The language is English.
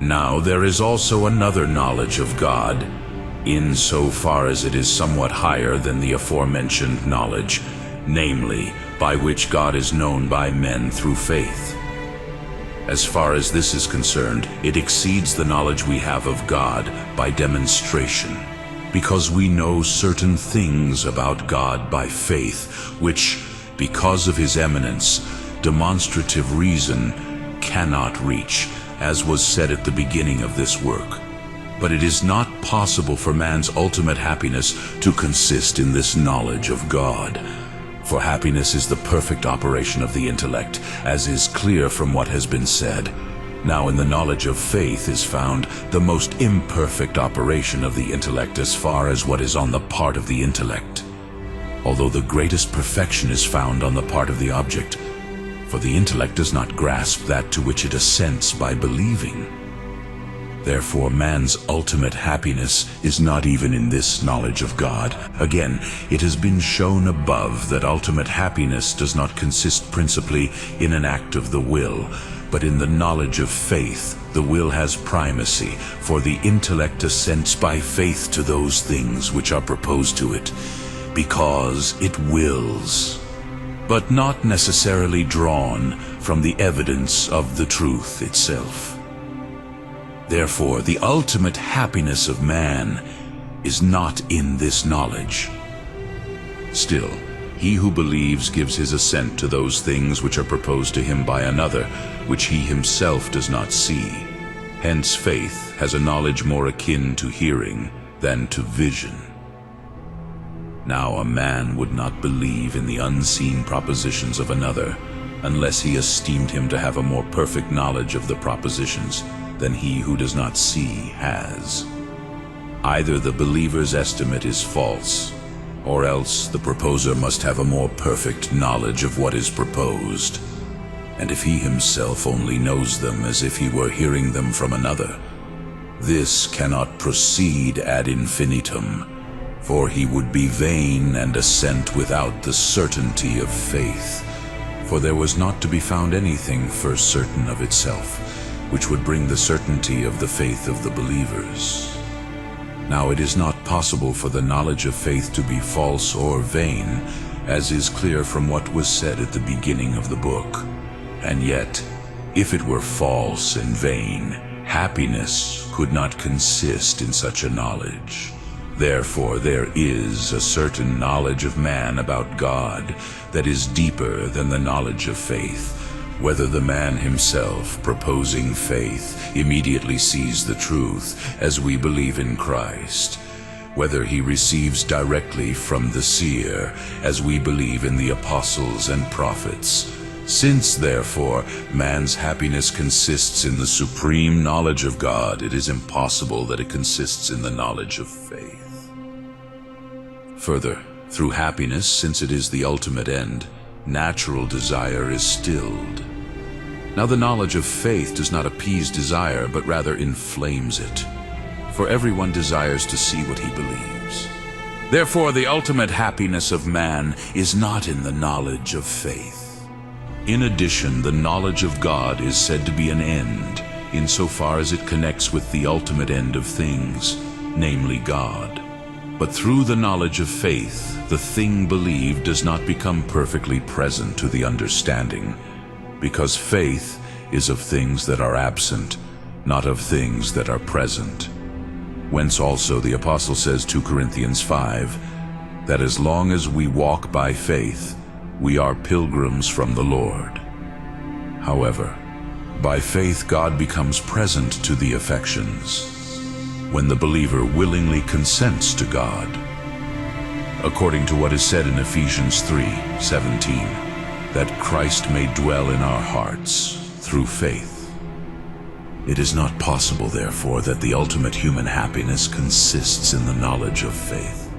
Now there is also another knowledge of God, in so far as it is somewhat higher than the aforementioned knowledge, namely, by which God is known by men through faith. As far as this is concerned, it exceeds the knowledge we have of God by demonstration, because we know certain things about God by faith, which, because of his eminence, demonstrative reason cannot reach, as was said at the beginning of this work. But it is not possible for man's ultimate happiness to consist in this knowledge of God. For happiness is the perfect operation of the intellect, as is clear from what has been said. Now in the knowledge of faith is found the most imperfect operation of the intellect as far as what is on the part of the intellect, although the greatest perfection is found on the part of the object. For the intellect does not grasp that to which it assents by believing. Therefore, man's ultimate happiness is not even in this knowledge of God. Again, it has been shown above that ultimate happiness does not consist principally in an act of the will, but in the knowledge of faith. The will has primacy, for the intellect assents by faith to those things which are proposed to it, because it wills, but not necessarily drawn from the evidence of the truth itself. Therefore, the ultimate happiness of man is not in this knowledge. Still, he who believes gives his assent to those things which are proposed to him by another, which he himself does not see. Hence faith has a knowledge more akin to hearing than to vision. Now a man would not believe in the unseen propositions of another, unless he esteemed him to have a more perfect knowledge of the propositions than he who does not see has. Either the believer's estimate is false, or else the proposer must have a more perfect knowledge of what is proposed. And if he himself only knows them as if he were hearing them from another, this cannot proceed ad infinitum, for he would be vain and assent without the certainty of faith. For there was not to be found anything first certain of itself, which would bring the certainty of the faith of the believers. Now it is not possible for the knowledge of faith to be false or vain, as is clear from what was said at the beginning of the book. And yet, if it were false and vain, happiness could not consist in such a knowledge. Therefore there is a certain knowledge of man about God that is deeper than the knowledge of faith, whether the man himself, proposing faith, immediately sees the truth, as we believe in Christ, whether he receives directly from the seer, as we believe in the apostles and prophets. Since, therefore, man's happiness consists in the supreme knowledge of God, it is impossible that it consists in the knowledge of faith. Further, through happiness, since it is the ultimate end, natural desire is stilled. Now the knowledge of faith does not appease desire, but rather inflames it. For everyone desires to see what he believes. Therefore the ultimate happiness of man is not in the knowledge of faith. In addition, the knowledge of God is said to be an end, insofar as it connects with the ultimate end of things, namely God. But through the knowledge of faith, the thing believed does not become perfectly present to the understanding, because faith is of things that are absent, not of things that are present. Whence also the Apostle says 2 Corinthians 5, that as long as we walk by faith, we are pilgrims from the Lord. However, by faith God becomes present to the affections, when the believer willingly consents to God, according to what is said in Ephesians 3:17, that Christ may dwell in our hearts through faith. It is not possible, therefore, that the ultimate human happiness consists in the knowledge of faith.